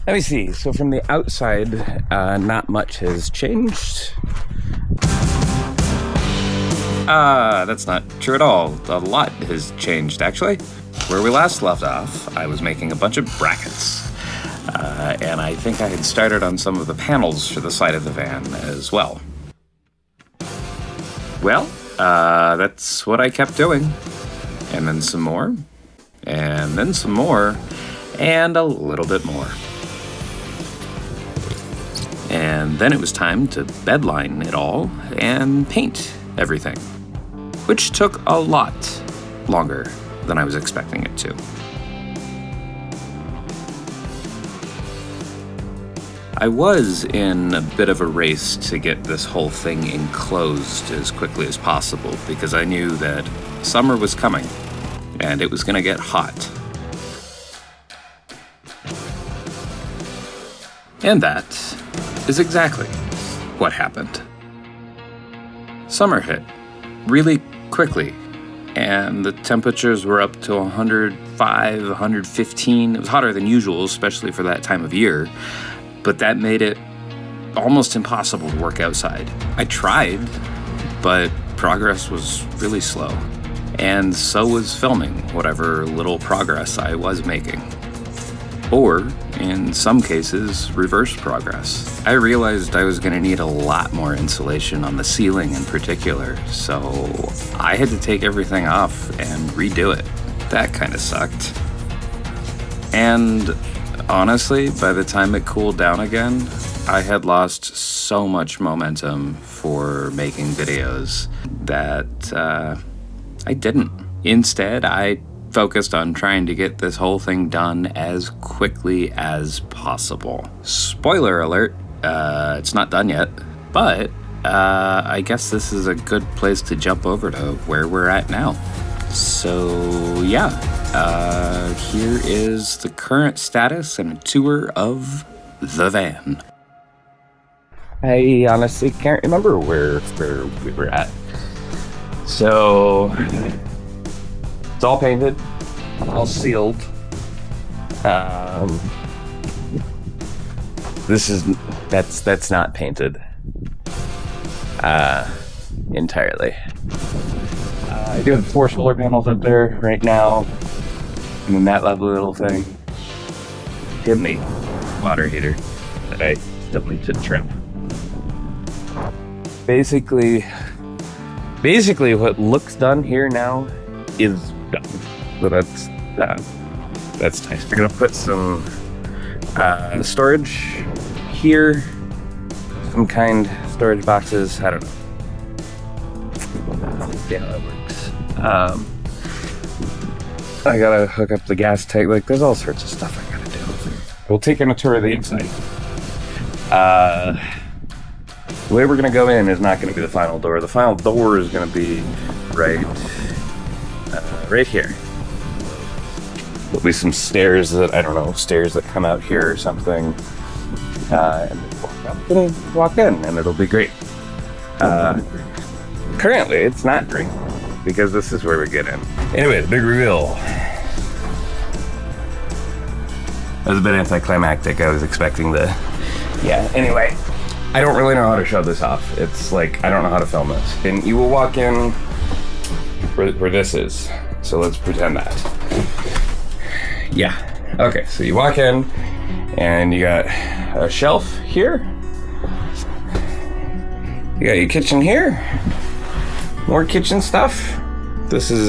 Let me see. So from the outside, not much has changed. That's not true at all. A lot has changed, actually. Where we last left off, I was making a bunch of brackets. And I think I had started on some of the panels for the side of the van as well. Well, that's what I kept doing. And then some more. And then some more. And a little bit more. And then it was time to bedline it all and paint everything, which took a lot longer than I was expecting it to. I was in a bit of a race to get this whole thing enclosed as quickly as possible because I knew that summer was coming and it was going to get hot. And that is exactly what happened. Summer hit really quickly, and the temperatures were up to 105, 115. It was hotter than usual, especially for that time of year, but that made it almost impossible to work outside. I tried, but progress was really slow, and so was filming whatever little progress I was making. Or, in some cases, reverse progress. I realized I was going to need a lot more insulation on the ceiling in particular, so I had to take everything off and redo it. That kind of sucked. And honestly, by the time it cooled down again, I had lost so much momentum for making videos that I didn't. Instead, I focused on trying to get this whole thing done as quickly as possible. Spoiler alert, it's not done yet, but I guess this is a good place to jump over to where we're at now. So yeah, here is the current status and a tour of the van. I honestly can't remember where we were at. So it's all painted, all sealed. That's not painted entirely. I do have 4 solar panels up there right now, and then that lovely little thing, chimney, water heater that I still need to trim. Basically what looks done here now is done. So that's nice. We're gonna put some storage here, some kind of storage boxes. I don't know. See how that works. I gotta hook up the gas tank. Like, there's all sorts of stuff I gotta do. We'll take in a tour of the inside. The way we're gonna go in is not gonna be the final door. The final door is gonna be right here. There'll be some stairs that, I don't know, stairs that come out here or something. And walk up and walk in, and it'll be great. Currently, it's not great, because this is where we get in. Anyway, the big reveal. That was a bit anticlimactic. I was expecting yeah, anyway. I don't really know how to show this off. It's like, I don't know how to film this. And you will walk in where this is. So let's pretend that. Yeah. Okay, so you walk in and you got a shelf here. You got your kitchen here. More kitchen stuff. This is,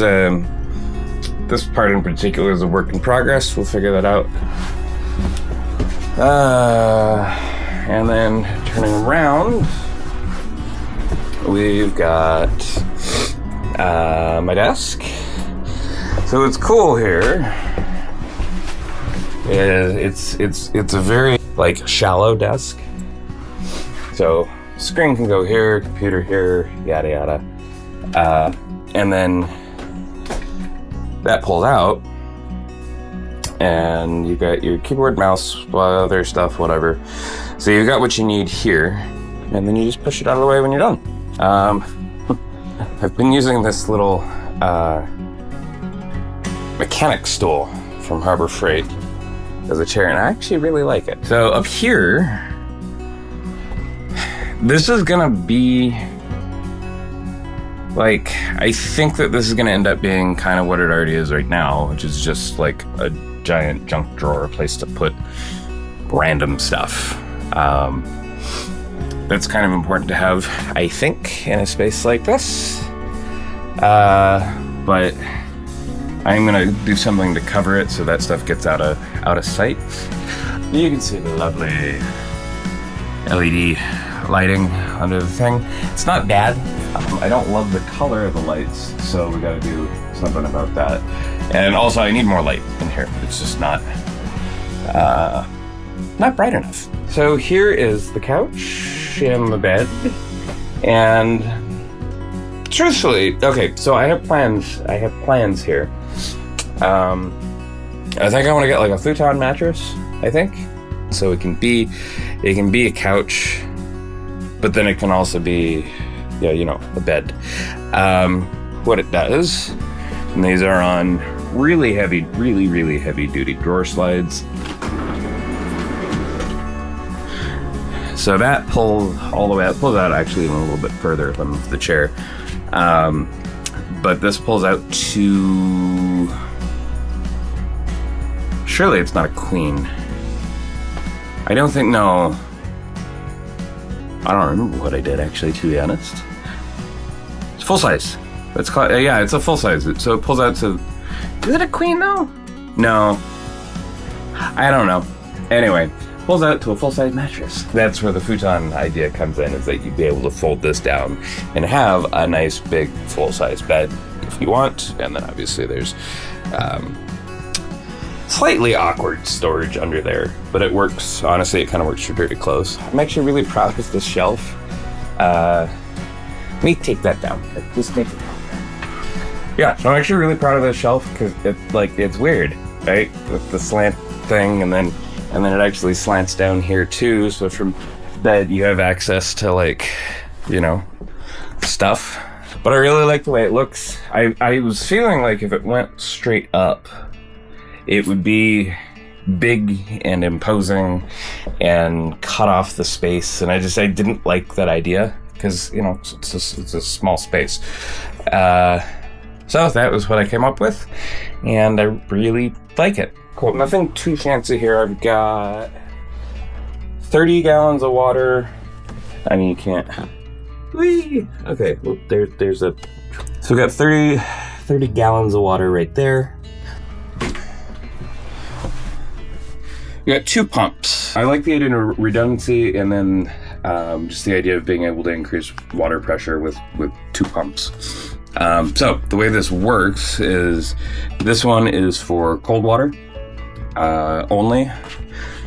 this part in particular is a work in progress. We'll figure that out. And then turning around, we've got my desk. So what's cool here is it's a very like shallow desk. So screen can go here, computer here, yada yada, and then that pulls out, and you got your keyboard, mouse, other stuff, whatever. So you got what you need here, and then you just push it out of the way when you're done. I've been using this little mechanic stool from Harbor Freight as a chair, and I actually really like it. So up here, this is gonna be like, I think that this is gonna end up being kind of what it already is right now, which is just like a giant junk drawer, place to put random stuff. That's kind of important to have, I think, in a space like this. But I'm gonna do something to cover it so that stuff gets out of sight. You can see the lovely LED lighting under the thing. It's not bad. I don't love the color of the lights, so we gotta do something about that. And also, I need more light in here. It's just not bright enough. So here is the couch and the bed, and truthfully, okay, so I have plans here. I think I want to get like a futon mattress, I think. So it can be a couch, but then it can also be, a bed. What it does, and these are on really heavy duty drawer slides. So that pulls all the way out, pulls out actually even a little bit further than the chair. But this pulls out to, surely it's not a queen. I don't think, no. I don't remember what I did actually, to be honest. It's full size. It's called, yeah, it's a full size. So it pulls out to, is it a queen though? No. I don't know. Anyway, pulls out to a full-size mattress. That's where the futon idea comes in, is that you'd be able to fold this down and have a nice big full-size bed if you want. And then obviously there's slightly awkward storage under there, but it works. Honestly, it kind of works for dirty clothes. I'm actually really proud of this shelf. Let me take that down. Just make it down. Yeah, so I'm actually really proud of this shelf because it's weird, right? With the slant thing, and then it actually slants down here too, so from bed you have access to stuff. But I really like the way it looks. I was feeling like if it went straight up, it would be big and imposing and cut off the space, and I didn't like that idea because it's a small space. So that was what I came up with, and I really like it. Cool, nothing too fancy here. I've got 30 gallons of water. I mean, you can't. Whee! Okay, well, there's a. So we got 30 gallons of water right there. We got 2 pumps. I like the idea of redundancy, and then just the idea of being able to increase water pressure with 2 pumps. So the way this works is this one is for cold water. Only.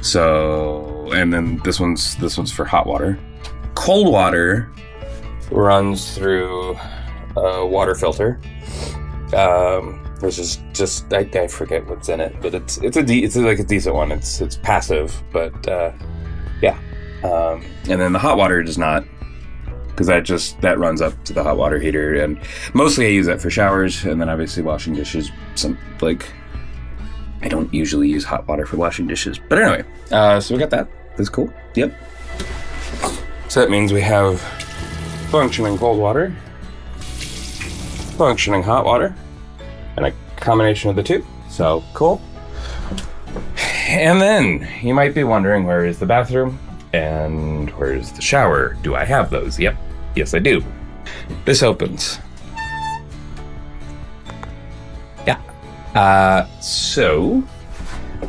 So, and then this one's for hot water. Cold water runs through a water filter. Which is just, I forget what's in it, but it's like a decent one. It's passive, but yeah. And then the hot water does not, because that runs up to the hot water heater, and mostly I use that for showers, and then obviously washing dishes. I don't usually use hot water for washing dishes. But anyway, so we got that. That's cool. Yep. So that means we have functioning cold water, functioning hot water, and a combination of the two. So cool. And then you might be wondering, where is the bathroom and where's the shower? Do I have those? Yep. Yes, I do. This opens. So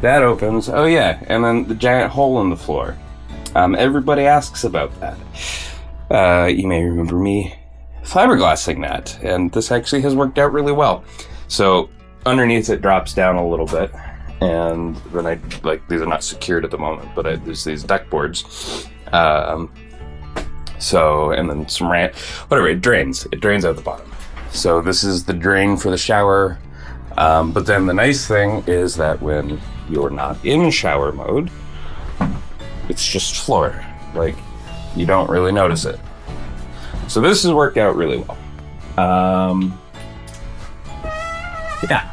that opens. Oh yeah, and then the giant hole in the floor. Everybody asks about that. You may remember me fiberglassing that, and this actually has worked out really well. So underneath it drops down a little bit, and then these are not secured at the moment, but there's these deck boards. So, and then some it drains out the bottom. So this is the drain for the shower. But then the nice thing is that when you're not in shower mode, it's just floor. You don't really notice it. So this has worked out really well. Yeah.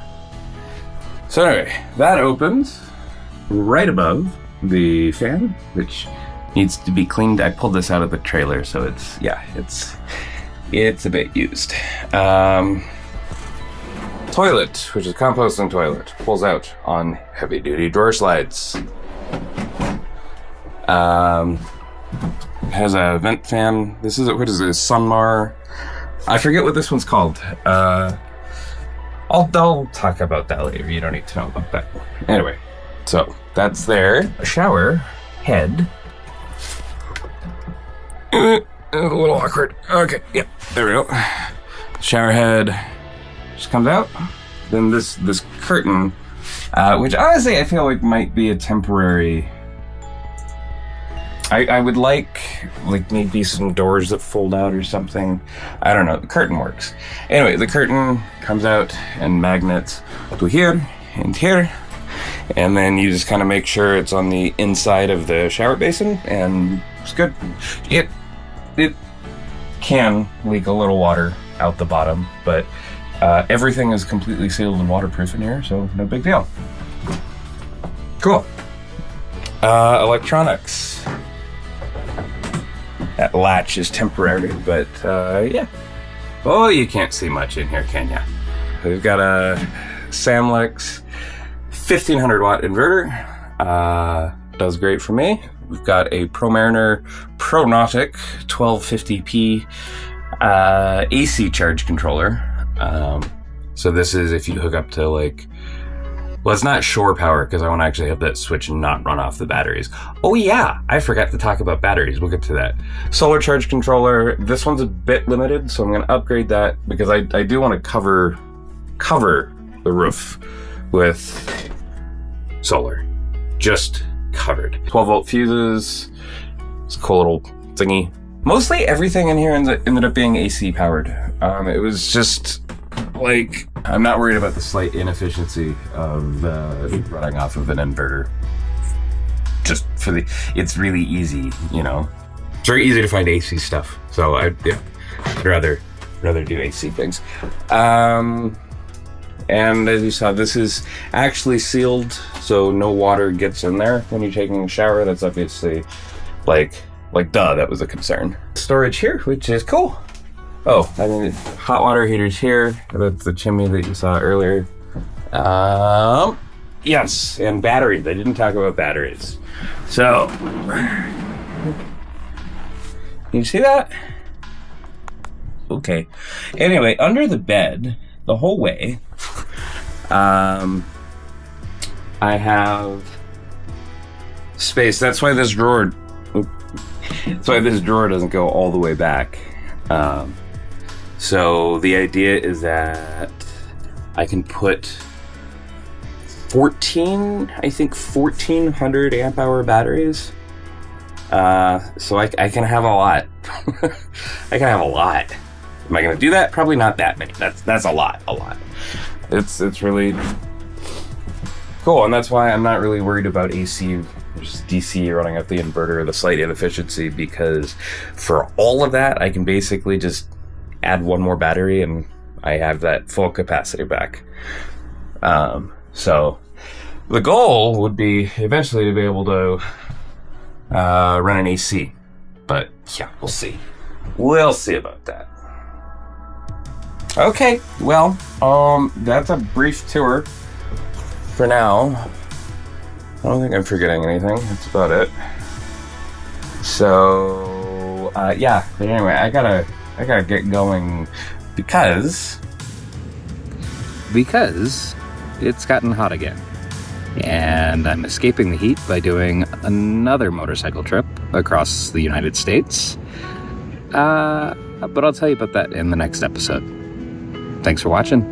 So anyway, that opens. right above the fan, which needs to be cleaned. I pulled this out of the trailer, so it's a bit used. Toilet, which is composting toilet, pulls out on heavy duty drawer slides. Has a vent fan. What is this? Sunmar. I forget what this one's called. I'll talk about that later. You don't need to know about that. Anyway, so that's there. A shower head. A little awkward. Okay, yeah, there we go. Shower head just comes out. Then this curtain, which honestly I feel like might be a temporary. I would like maybe some doors that fold out or something. I don't know. The curtain works. Anyway, the curtain comes out and magnets to here and here. And then you just kind of make sure it's on the inside of the shower basin, and it's good. It can leak a little water out the bottom, but everything is completely sealed and waterproof in here, so no big deal. Cool. Electronics. That latch is temporary, but yeah. Oh, you can't see much in here, can ya? We've got a Samlex 1500 watt inverter. Does great for me. We've got a ProMariner ProNautic 1250p AC charge controller. So this is if you hook up to well, it's not shore power because I want to actually have that switch and not run off the batteries. Oh yeah, I forgot to talk about batteries. We'll get to that. Solar charge controller. This one's a bit limited, so I'm going to upgrade that because I do want to cover the roof with solar. Just covered. 12 volt fuses. It's a cool little thingy. Mostly everything in here ended up being AC powered. It was just I'm not worried about the slight inefficiency of running off of an inverter. Just it's really easy, It's very easy to find AC stuff. So I'd rather do AC things. And as you saw, this is actually sealed, so no water gets in there when you're taking a shower. That's obviously that was a concern. Storage here, which is cool. Oh, hot water heaters here. That's the chimney that you saw earlier. Yes, and batteries. I didn't talk about batteries. So, you see that? Okay. Anyway, under the bed, the whole way, I have space. That's why this drawer doesn't go all the way back. So the idea is that I can put 1400 amp hour batteries. So I can have a lot. I can have a lot. Am I going to do that? Probably not that many. That's a lot. It's really cool, and that's why I'm not really worried about AC versus DC running off the inverter or the slight inefficiency, because for all of that, I can basically just add one more battery and I have that full capacity back. So the goal would be eventually to be able to run an AC, but yeah, we'll see. We'll see about that. Okay, well, that's a brief tour for now. I don't think I'm forgetting anything. That's about it. So, yeah. But anyway, I gotta get going because it's gotten hot again, and I'm escaping the heat by doing another motorcycle trip across the United States. But I'll tell you about that in the next episode. Thanks for watching.